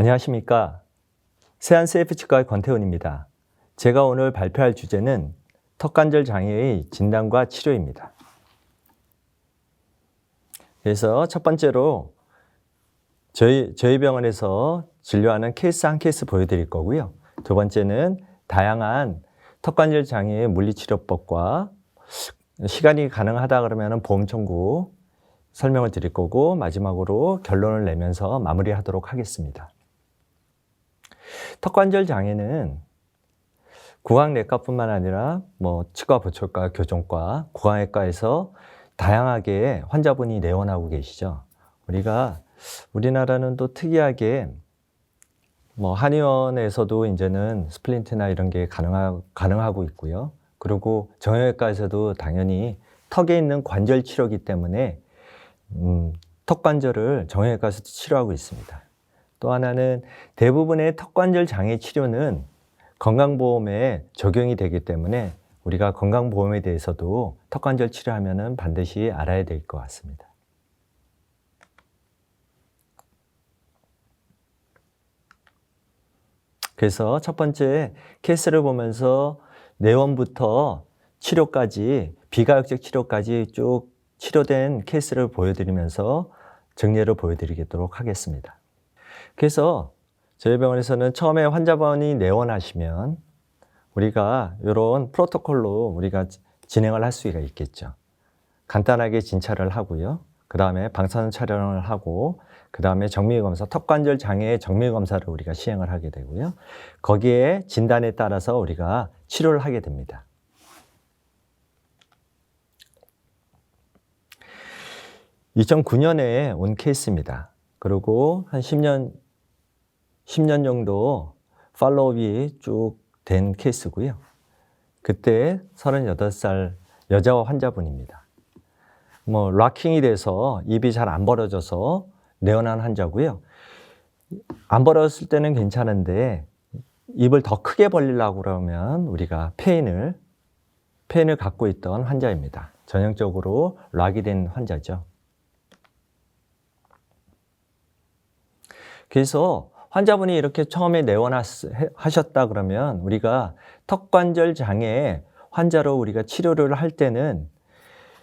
안녕하십니까. 세안스 F치과의 권태훈입니다. 제가 오늘 발표할 주제는 턱관절 장애의 진단과 치료입니다. 그래서 첫 번째로 저희 병원에서 진료하는 케이스 한 케이스 보여드릴 거고요. 두 번째는 다양한 턱관절 장애의 물리치료법과 시간이 가능하다 그러면 보험 청구 설명을 드릴 거고, 마지막으로 결론을 내면서 마무리하도록 하겠습니다. 턱관절 장애는 구강내과뿐만 아니라 치과, 보철과, 교정과, 구강외과에서 다양하게 환자분이 내원하고 계시죠. 우리나라는 또 특이하게 한의원에서도 이제는 스플린트나 이런 게 가능하고 있고요. 그리고 정형외과에서도 당연히 턱에 있는 관절 치료이기 때문에 턱관절을 정형외과에서도 치료하고 있습니다. 또 하나는 대부분의 턱관절 장애 치료는 건강보험에 적용이 되기 때문에 우리가 건강보험에 대해서도 턱관절 치료하면 반드시 알아야 될 것 같습니다. 그래서 첫 번째 케이스를 보면서 내원부터 치료까지, 비가역적 치료까지 쭉 치료된 케이스를 보여드리면서 정리를 보여드리도록 하겠습니다. 그래서 저희 병원에서는 처음에 환자분이 내원하시면 우리가 이런 프로토콜로 우리가 진행을 할 수가 있겠죠. 간단하게 진찰을 하고요. 그 다음에 방사선 촬영을 하고, 그 다음에 정밀검사, 턱관절 장애의 정밀검사를 우리가 시행을 하게 되고요. 거기에 진단에 따라서 우리가 치료를 하게 됩니다. (2009년에) 온 케이스입니다. 그리고 한 10년 정도 팔로우업이 쭉 된 케이스고요. 그때 38살 여자 환자분입니다. 락킹이 돼서 입이 잘 안 벌어져서 내원한 환자고요. 안 벌어졌을 때는 괜찮은데 입을 더 크게 벌리려고 그러면 우리가 페인을 갖고 있던 환자입니다. 전형적으로 락이 된 환자죠. 그래서 환자분이 이렇게 처음에 내원하셨다 그러면 우리가 턱관절 장애 환자로 우리가 치료를 할 때는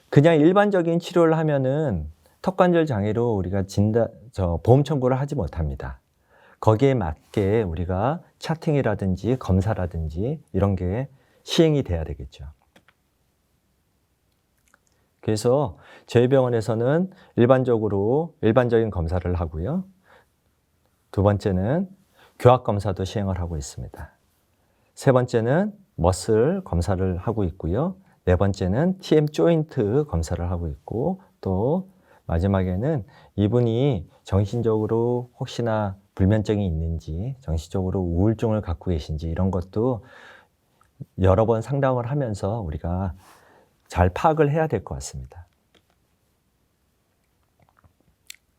그냥 일반적인 치료를 하면은 턱관절 장애로 우리가 보험 청구를 하지 못합니다. 거기에 맞게 우리가 차팅이라든지 검사라든지 이런 게 시행이 돼야 되겠죠. 그래서 저희 병원에서는 일반적인 검사를 하고요. 두 번째는 교합 검사도 시행을 하고 있습니다. 세 번째는 머슬 검사를 하고 있고요. 네 번째는 TM 조인트 검사를 하고 있고, 또 마지막에는 이분이 정신적으로 혹시나 불면증이 있는지, 정신적으로 우울증을 갖고 계신지 이런 것도 여러 번 상담을 하면서 우리가 잘 파악을 해야 될 것 같습니다.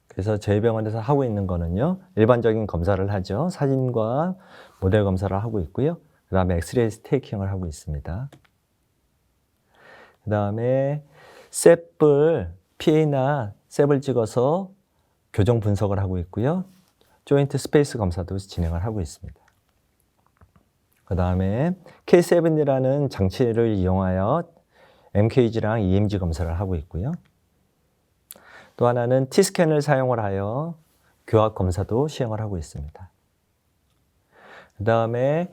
그래서 저희 병원에서 하고 있는 거는요, 일반적인 검사를 하죠. 사진과 모델 검사를 하고 있고요. 그 다음에 엑스레이 스테이킹을 하고 있습니다. 그 다음에 PA나 셉을 찍어서 교정 분석을 하고 있고요. 조인트 스페이스 검사도 진행을 하고 있습니다. 그 다음에 K7이라는 장치를 이용하여 MKG랑 EMG 검사를 하고 있고요. 또 하나는 T스캔을 사용을 하여 교합 검사도 시행을 하고 있습니다. 그 다음에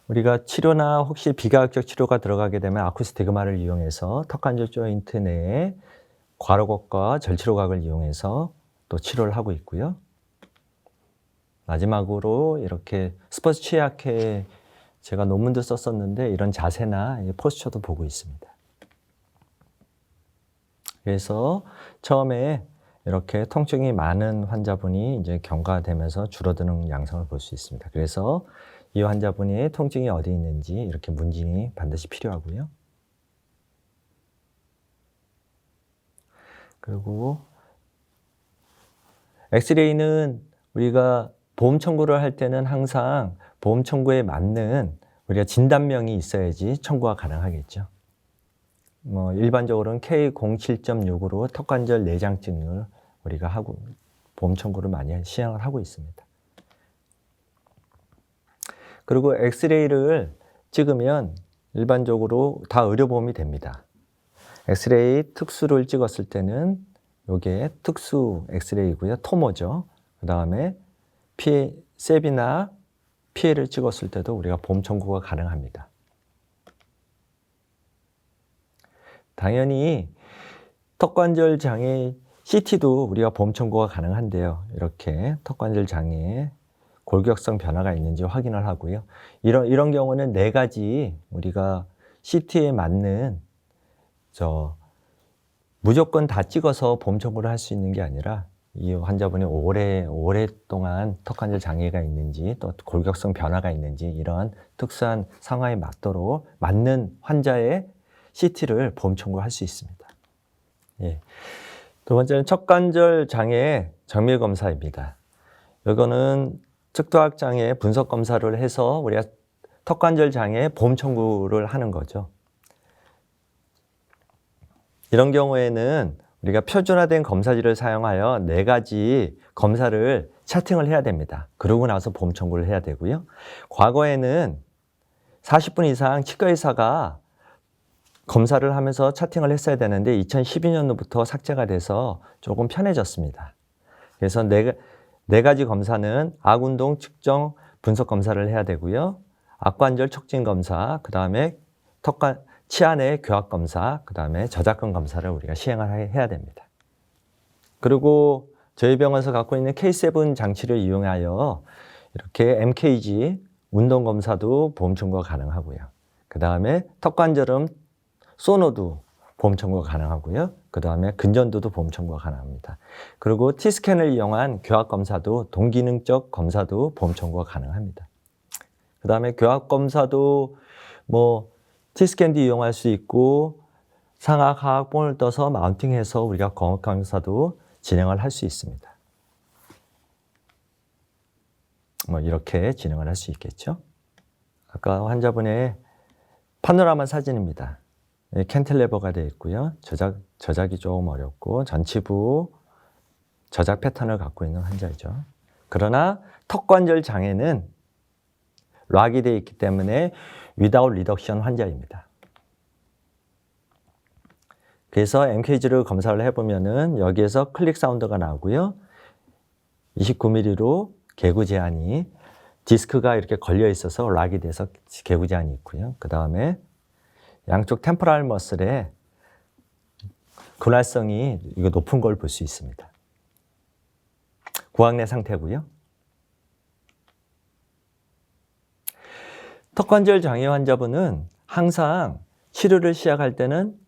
우리가 치료나 혹시 비가역적 치료가 들어가게 되면 아쿠스티그마를 이용해서 턱관절 조인트 내에 괄호각과 절치로각을 이용해서 또 치료를 하고 있고요. 마지막으로 이렇게 스포츠 취약에 제가 논문도 썼었는데 이런 자세나 포스처도 보고 있습니다. 그래서 처음에 이렇게 통증이 많은 환자분이 이제 경과되면서 줄어드는 양상을 볼 수 있습니다. 그래서 이 환자분의 통증이 어디 있는지 이렇게 문진이 반드시 필요하고요. 그리고 엑스레이는 우리가 보험 청구를 할 때는 항상 보험 청구에 맞는 우리가 진단명이 있어야지 청구가 가능하겠죠. 일반적으로는 K07.6으로 턱관절 내장증을 우리가 보험 청구를 많이 시행을 하고 있습니다. 그리고 엑스레이를 찍으면 일반적으로 다 의료보험이 됩니다. 엑스레이 특수를 찍었을 때는 이게 특수 엑스레이고요. 토모죠. 그 다음에 세비나 피해를 찍었을 때도 우리가 보험 청구가 가능합니다. 당연히 턱관절 장애 CT도 우리가 보험 청구가 가능한데요. 이렇게 턱관절 장애에 골격성 변화가 있는지 확인을 하고요. 이런 경우는 4가지 우리가 CT에 맞는 무조건 다 찍어서 보험 청구를 할 수 있는 게 아니라 이 환자분이 오랫동안 턱관절 장애가 있는지 또 골격성 변화가 있는지 이런 특수한 상황에 맞는 환자의 CT를 보험 청구할 수 있습니다. 예. 두 번째는 척관절 장애 정밀 검사입니다. 이거는 측도학 장애 분석 검사를 해서 우리가 턱관절 장애 보험 청구를 하는 거죠. 이런 경우에는 우리가 표준화된 검사지를 사용하여 4가지 검사를 차팅을 해야 됩니다. 그러고 나서 보험 청구를 해야 되고요. 과거에는 40분 이상 치과의사가 검사를 하면서 차팅을 했어야 되는데 2012년부터 삭제가 돼서 조금 편해졌습니다. 그래서 4가지 검사는 악운동 측정 분석 검사를 해야 되고요. 악관절 촉진 검사, 그 다음에 치안의 교합 검사, 그 다음에 저작근 검사를 우리가 시행을 해야 됩니다. 그리고 저희 병원에서 갖고 있는 K7 장치를 이용하여 이렇게 MKG 운동 검사도 보험 청구가 가능하고요. 그 다음에 턱관절음 소노도 보험 청구가 가능하고요. 그 다음에 근전도도 보험 청구가 가능합니다. 그리고 T스캔을 이용한 교합 검사도 동기능적 검사도 보험 청구가 가능합니다. 그 다음에 교합 검사도 T스캔도 이용할 수 있고 상악, 하악, 본을 떠서 마운팅해서 우리가 광학 검사도 진행을 할 수 있습니다. 이렇게 진행을 할 수 있겠죠. 아까 환자분의 파노라마 사진입니다. 캔틸레버가 되어 있고요. 저작이 조금 어렵고 전치부 저작 패턴을 갖고 있는 환자이죠. 그러나 턱관절 장애는 락이 되어 있기 때문에 without reduction 환자입니다. 그래서 MKG를 검사를 해보면은 여기에서 클릭 사운드가 나오고요. 29mm로 개구 제한이 디스크가 이렇게 걸려 있어서 락이 돼서 개구 제한이 있고요. 그 다음에 양쪽 템포럴 머슬의 근활성이 이거 높은 걸 볼 수 있습니다. 구악내 상태고요. 턱관절 장애 환자분은 항상 치료를 시작할 때는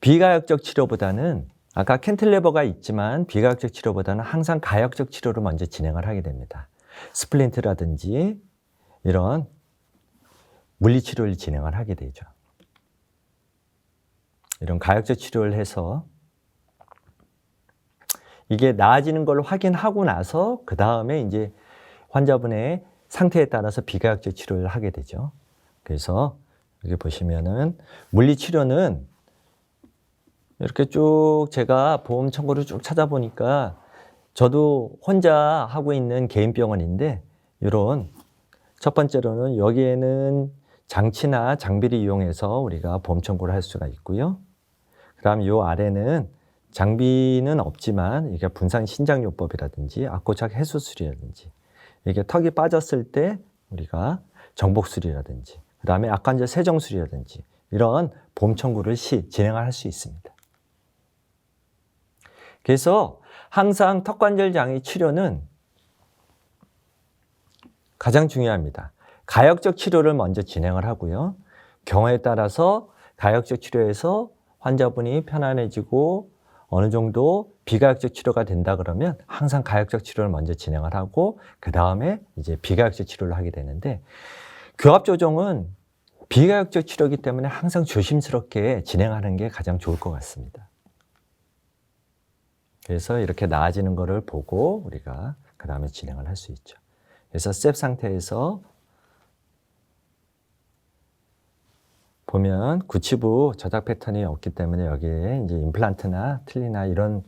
비가역적 치료보다는 아까 캔틸레버가 있지만 비가역적 치료보다는 항상 가역적 치료를 먼저 진행을 하게 됩니다. 스플린트라든지 이런 물리치료를 진행을 하게 되죠. 이런 가역적 치료를 해서 이게 나아지는 걸 확인하고 나서 그 다음에 이제 환자분의 상태에 따라서 비가역적 치료를 하게 되죠. 그래서 여기 보시면은 물리치료는 이렇게 쭉 제가 보험 청구를 쭉 찾아보니까 저도 혼자 하고 있는 개인 병원인데 이런 첫 번째로는 여기에는 장치나 장비를 이용해서 우리가 보험 청구를 할 수가 있고요. 그 다음 이 아래는 장비는 없지만 이게 분산 신장요법이라든지 악고착 해소술이라든지 이게 턱이 빠졌을 때 우리가 정복술이라든지 그 다음에 악관절 세정술이라든지 이런 보험 청구를 진행할 수 있습니다. 그래서 항상 턱관절 장애 치료는 가장 중요합니다. 가역적 치료를 먼저 진행을 하고요. 경우에 따라서 가역적 치료에서 환자분이 편안해지고 어느 정도 비가역적 치료가 된다 그러면 항상 가역적 치료를 먼저 진행을 하고 그 다음에 이제 비가역적 치료를 하게 되는데 교합 조정은 비가역적 치료이기 때문에 항상 조심스럽게 진행하는 게 가장 좋을 것 같습니다. 그래서 이렇게 나아지는 것을 보고 우리가 그 다음에 진행을 할 수 있죠. 그래서 스텝 상태에서 보면 구치부 저작 패턴이 없기 때문에 여기에 이제 임플란트나 틀니나 이런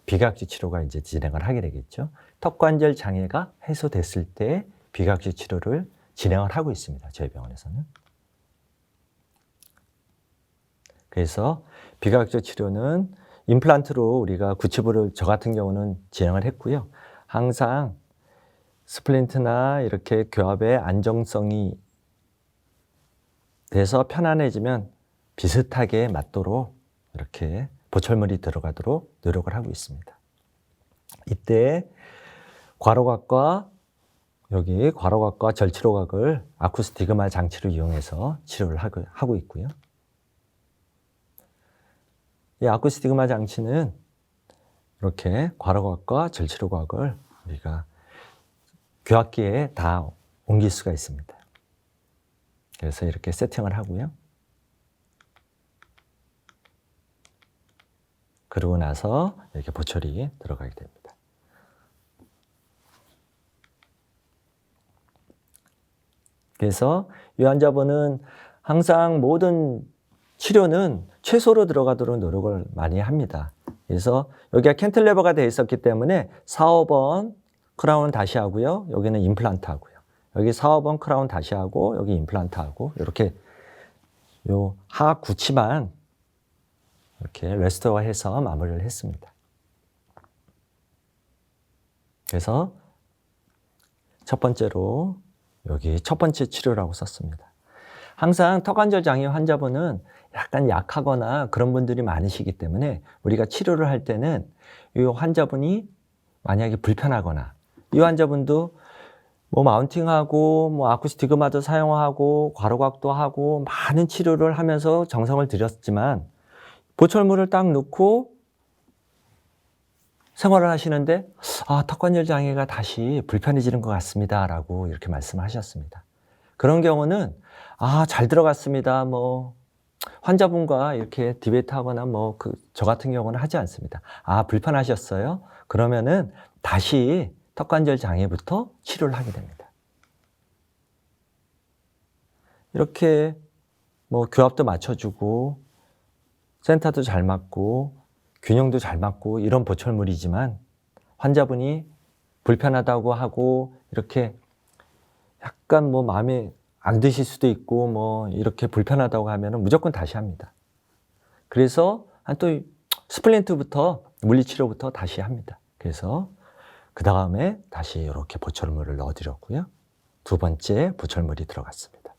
비가역적 치료가 이제 진행을 하게 되겠죠. 턱관절 장애가 해소됐을 때 비과학적 치료를 진행을 하고 있습니다. 저희 병원에서는. 그래서 비과학적 치료는 임플란트로 우리가 구치부를 저 같은 경우는 진행을 했고요. 항상 스플린트나 이렇게 교합의 안정성이 돼서 편안해지면 비슷하게 맞도록 이렇게 보철물이 들어가도록 노력을 하고 있습니다. 이때 과로각과 여기 과로각과 절치로각을 아쿠스티그마 장치를 이용해서 치료를 하고 있고요. 이 아쿠스티그마 장치는 이렇게 과로각과 절치로각을 우리가 교합기에 다 옮길 수가 있습니다. 그래서 이렇게 세팅을 하고요. 그러고 나서 이렇게 보철이 들어가게 됩니다. 그래서 이 환자분은 항상 모든 치료는 최소로 들어가도록 노력을 많이 합니다. 그래서 여기가 캔틀레버가 되어 있었기 때문에 4, 5번 크라운 다시 하고요. 여기는 임플란트 하고요. 여기 4, 5번 크라운 다시 하고 여기 임플란트 하고 이렇게 요 하 구치만 이렇게 레스토어해서 마무리를 했습니다. 그래서 첫 번째로 여기 첫 번째 치료라고 썼습니다. 항상 턱관절 장애 환자분은 약간 약하거나 그런 분들이 많으시기 때문에 우리가 치료를 할 때는 이 환자분이 만약에 불편하거나 이 환자분도 뭐 마운팅하고 뭐 아쿠스티그마도 사용하고 과로각도 하고 많은 치료를 하면서 정성을 들였지만 보철물을 딱 넣고 생활을 하시는데 턱관절 장애가 다시 불편해지는 것 같습니다 라고 이렇게 말씀하셨습니다. 그런 경우는 잘 들어갔습니다. 뭐 환자분과 이렇게 디베이트하거나 뭐 저 같은 경우는 하지 않습니다. 불편하셨어요? 그러면은 다시 턱관절 장애부터 치료를 하게 됩니다. 이렇게 뭐 교합도 맞춰주고 센터도 잘 맞고 균형도 잘 맞고 이런 보철물이지만 환자분이 불편하다고 하고 이렇게 약간 뭐 마음에 안 드실 수도 있고 뭐 이렇게 불편하다고 하면은 무조건 다시 합니다. 그래서 또 스플린트부터 물리치료부터 다시 합니다. 그래서 그 다음에 다시 이렇게 보철물을 넣어드렸고요. 두 번째 보철물이 들어갔습니다.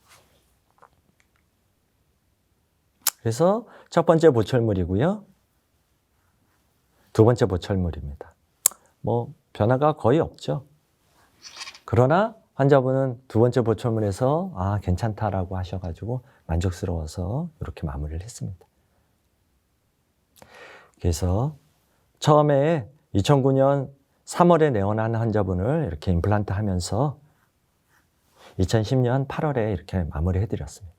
그래서 첫 번째 보철물이고요. 두 번째 보철물입니다. 뭐 변화가 거의 없죠. 그러나 환자분은 두 번째 보철물에서 괜찮다라고 하셔가지고 만족스러워서 이렇게 마무리를 했습니다. 그래서 처음에 2009년 3월에 내원한 환자분을 이렇게 임플란트 하면서 2010년 8월에 이렇게 마무리해드렸습니다.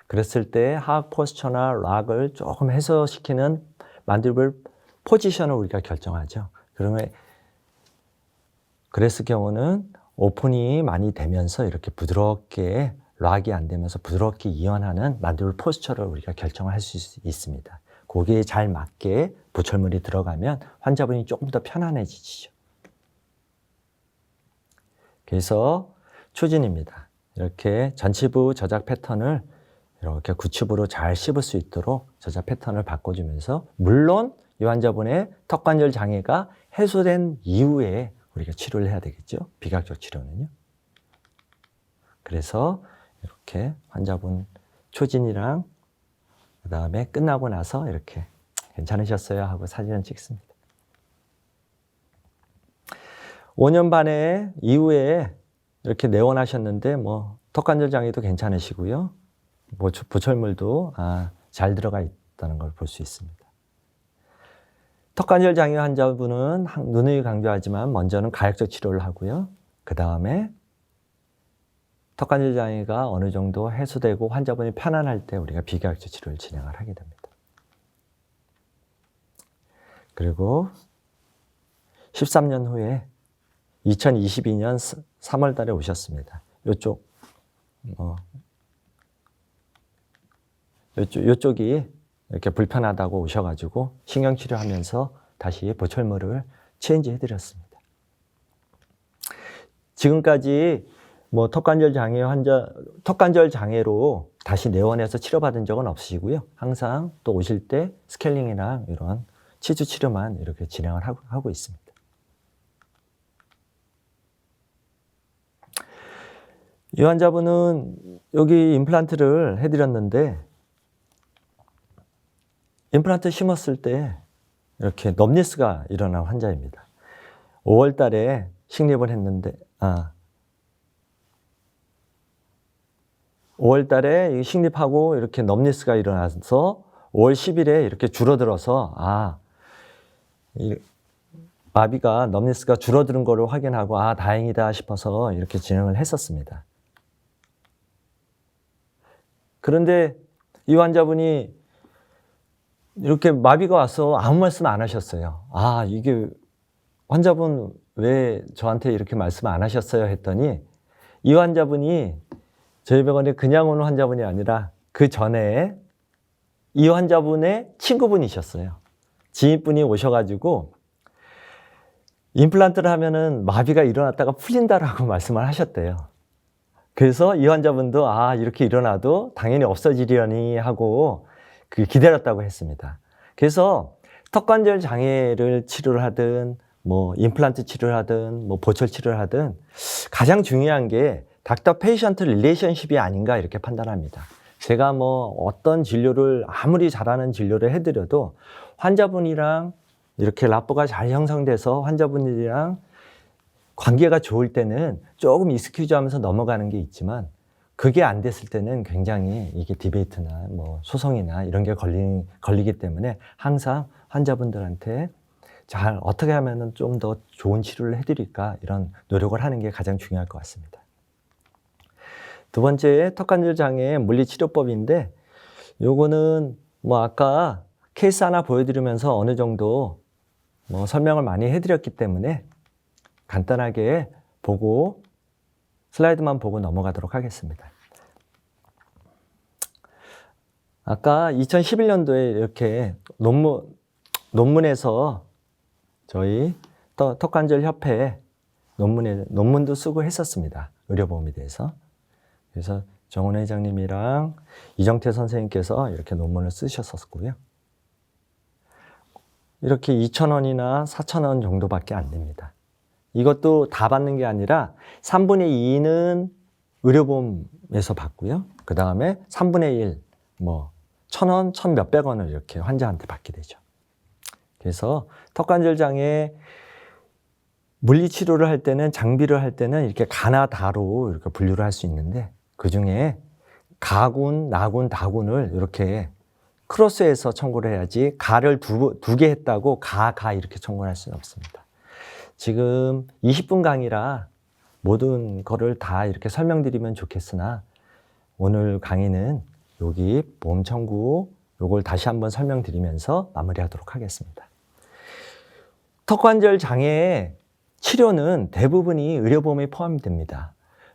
그랬을 때 하악 포스처나 락을 조금 해소시키는 만디블 포지션을 우리가 결정하죠. 그러면 그랬을 경우는 오픈이 많이 되면서 이렇게 부드럽게 락이 안 되면서 부드럽게 이완하는 만디블 포스처를 우리가 결정할 수 있습니다. 거기에 잘 맞게 보철물이 들어가면 환자분이 조금 더 편안해지죠. 그래서 추진입니다. 이렇게 전치부 저작 패턴을 이렇게 구치부로 잘 씹을 수 있도록 저작 패턴을 바꿔주면서 물론 이 환자분의 턱관절 장애가 해소된 이후에 우리가 치료를 해야 되겠죠. 비과학적 치료는요. 그래서 이렇게 환자분 초진이랑 그 다음에 끝나고 나서 이렇게 괜찮으셨어요 하고 사진을 찍습니다. 5년 반에 이후에 이렇게 내원하셨는데 뭐 턱관절 장애도 괜찮으시고요. 뭐 보철물도 잘 들어가 있다는 걸 볼 수 있습니다. 턱관절 장애 환자분은 누누이 강조하지만 먼저는 가역적 치료를 하고요. 그 다음에 턱관절 장애가 어느 정도 해소되고 환자분이 편안할 때 우리가 비과학적 치료를 진행을 하게 됩니다. 그리고 13년 후에 2022년 3월 달에 오셨습니다. 요쪽이 이렇게 불편하다고 오셔가지고 신경치료하면서 다시 보철물을 체인지 해드렸습니다. 지금까지 뭐 턱관절 장애로 다시 내원해서 치료받은 적은 없으시고요. 항상 또 오실 때 스케일링이나 이런 치주 치료만 이렇게 진행을 하고 있습니다. 이 환자분은 여기 임플란트를 해드렸는데, 임플란트 심었을 때 이렇게 넘니스가 일어난 환자입니다. 5월 달에 식립을 했는데, 5월 달에 식립하고 이렇게 넘니스가 일어나서 5월 10일에 이렇게 줄어들어서, 마비가, 넘니스가 줄어드는 거를 확인하고, 다행이다 싶어서 이렇게 진행을 했었습니다. 그런데 이 환자분이 이렇게 마비가 와서 아무 말씀 안 하셨어요. 이게 환자분 왜 저한테 이렇게 말씀 안 하셨어요? 했더니 이 환자분이 저희 병원에 그냥 오는 환자분이 아니라 그 전에 이 환자분의 친구분이셨어요. 지인분이 오셔가지고 임플란트를 하면은 마비가 일어났다가 풀린다라고 말씀을 하셨대요. 그래서 이 환자분도 이렇게 일어나도 당연히 없어지려니 하고 기다렸다고 했습니다. 그래서 턱관절 장애를 치료를 하든 뭐 임플란트 치료를 하든 뭐 보철 치료를 하든 가장 중요한 게 닥터 페이션트 릴레이션십이 아닌가 이렇게 판단합니다. 제가 뭐 어떤 진료를 아무리 잘하는 진료를 해드려도 환자분이랑 이렇게 라포가 잘 형성돼서 환자분들이랑 관계가 좋을 때는 조금 익스큐즈 하면서 넘어가는 게 있지만, 그게 안 됐을 때는 굉장히 이게 디베이트나 뭐 소송이나 이런 게 걸리기 때문에 항상 환자분들한테 잘 어떻게 하면은 좀 더 좋은 치료를 해드릴까 이런 노력을 하는 게 가장 중요할 것 같습니다. 두 번째, 턱관절 장애 물리치료법인데, 요거는 뭐 아까 케이스 하나 보여드리면서 어느 정도 뭐 설명을 많이 해드렸기 때문에 간단하게 보고 슬라이드만 보고 넘어가도록 하겠습니다. 아까 2011년도에 이렇게 논문에서 저희 턱관절 협회 논문도 쓰고 했었습니다. 의료보험에 대해서. 그래서 정원 회장님이랑 이정태 선생님께서 이렇게 논문을 쓰셨었고요. 이렇게 2,000원이나 4,000원 정도밖에 안 됩니다. 이것도 다 받는 게 아니라 3분의 2는 의료보험에서 받고요. 그 다음에 3분의 1, 뭐 1,000원, 1,몇백 원을 이렇게 환자한테 받게 되죠. 그래서 턱관절 장애 물리치료를 할 때는, 장비를 할 때는 이렇게 가나 다로 이렇게 분류를 할 수 있는데, 그 중에 가군, 나군, 다군을 이렇게 크로스해서 청구를 해야지, 가를 두 개 했다고 가 이렇게 청구를 할 수는 없습니다. 지금 20분 강의라 모든 거를 다 이렇게 설명드리면 좋겠으나, 오늘 강의는 여기 보험 청구 요걸 다시 한번 설명드리면서 마무리하도록 하겠습니다. 턱관절 장애의 치료는 대부분이 의료보험에 포함이 됩니다.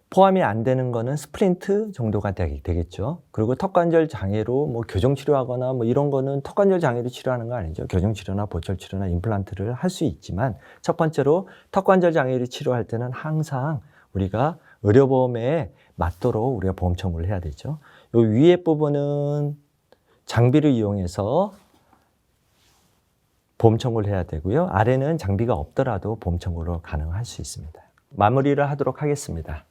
포함이 안 되는 거는 스프린트 정도가 되겠죠. 그리고 턱관절 장애로 뭐 교정치료하거나 뭐 이런 거는 턱관절 장애로 치료하는 거 아니죠. 교정치료나 보철치료나 임플란트를 할 수 있지만, 첫 번째로 턱관절 장애를 치료할 때는 항상 우리가 의료보험에 맞도록 우리가 보험 청구를 해야 되죠. 요 위에 부분은 장비를 이용해서 보험 청구를 해야 되고요. 아래는 장비가 없더라도 보험 청구로 가능할 수 있습니다. 마무리를 하도록 하겠습니다.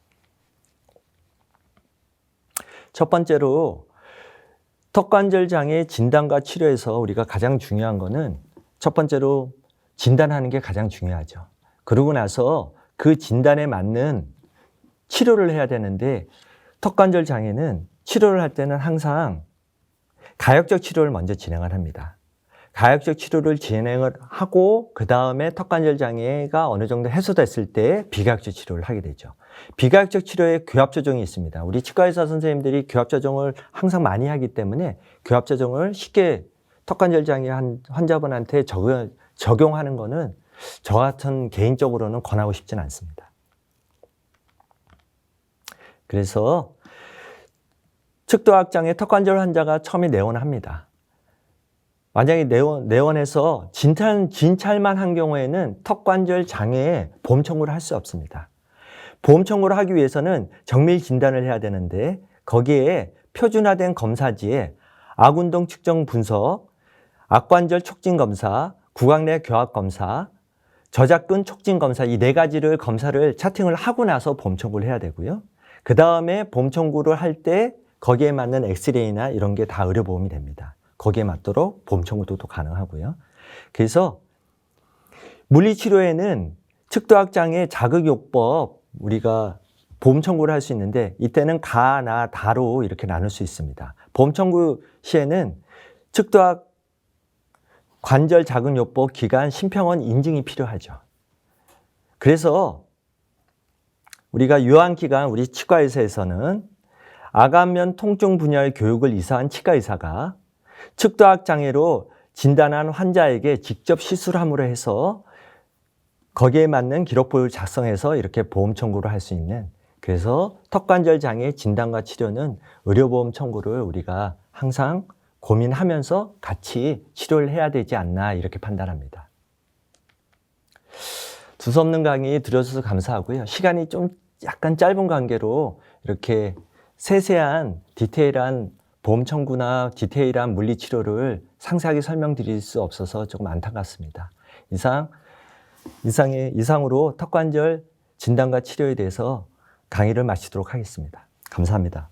첫 번째로 턱관절 장애 진단과 치료에서 우리가 가장 중요한 거는, 첫 번째로 진단하는 게 가장 중요하죠. 그러고 나서 그 진단에 맞는 치료를 해야 되는데, 턱관절 장애는 치료를 할 때는 항상 가역적 치료를 먼저 진행을 합니다. 가역적 치료를 진행을 하고 그 다음에 턱관절 장애가 어느 정도 해소됐을 때 비가역적 치료를 하게 되죠. 비가역적 치료에 교합조정이 있습니다. 우리 치과의사 선생님들이 교합조정을 항상 많이 하기 때문에 교합조정을 쉽게 턱관절 장애 환자분한테 적용하는 거는 저 같은 개인적으로는 권하고 싶지는 않습니다. 그래서 측도학장애 턱관절 환자가 처음에 내원을 합니다. 만약에 내원해서 진찰만 한 경우에는 턱관절 장애에 보험 청구를 할 수 없습니다. 보험 청구를 하기 위해서는 정밀 진단을 해야 되는데 거기에 표준화된 검사지에 악운동 측정 분석, 악관절 촉진 검사, 구강내 교합 검사, 저작근 촉진 검사 이 네 가지를 검사를 차팅을 하고 나서 보험 청구를 해야 되고요. 그 다음에 보험 청구를 할 때 거기에 맞는 엑스레이나 이런 게 다 의료보험이 됩니다. 거기에 맞도록 보험 청구도 또 가능하고요. 그래서 물리치료에는 측도학장애 자극요법 우리가 보험 청구를 할 수 있는데 이때는 가, 나, 다로 이렇게 나눌 수 있습니다. 보험 청구 시에는 측도학 관절 자극요법 기간 심평원 인증이 필요하죠. 그래서 우리가 요한기간 우리 치과의사에서는 아간면 통증 분야의 교육을 이수한 치과의사가 측도학 장애로 진단한 환자에게 직접 시술함으로 해서 거기에 맞는 기록부를 작성해서 이렇게 보험 청구를 할 수 있는, 그래서 턱관절 장애 진단과 치료는 의료보험 청구를 우리가 항상 고민하면서 같이 치료를 해야 되지 않나 이렇게 판단합니다. 두서없는 강의 들어주셔서 감사하고요. 시간이 좀 약간 짧은 관계로 이렇게 세세한 디테일한 보험 청구나 디테일한 물리치료를 상세하게 설명드릴 수 없어서 조금 안타깝습니다. 이상으로 턱관절 진단과 치료에 대해서 강의를 마치도록 하겠습니다. 감사합니다.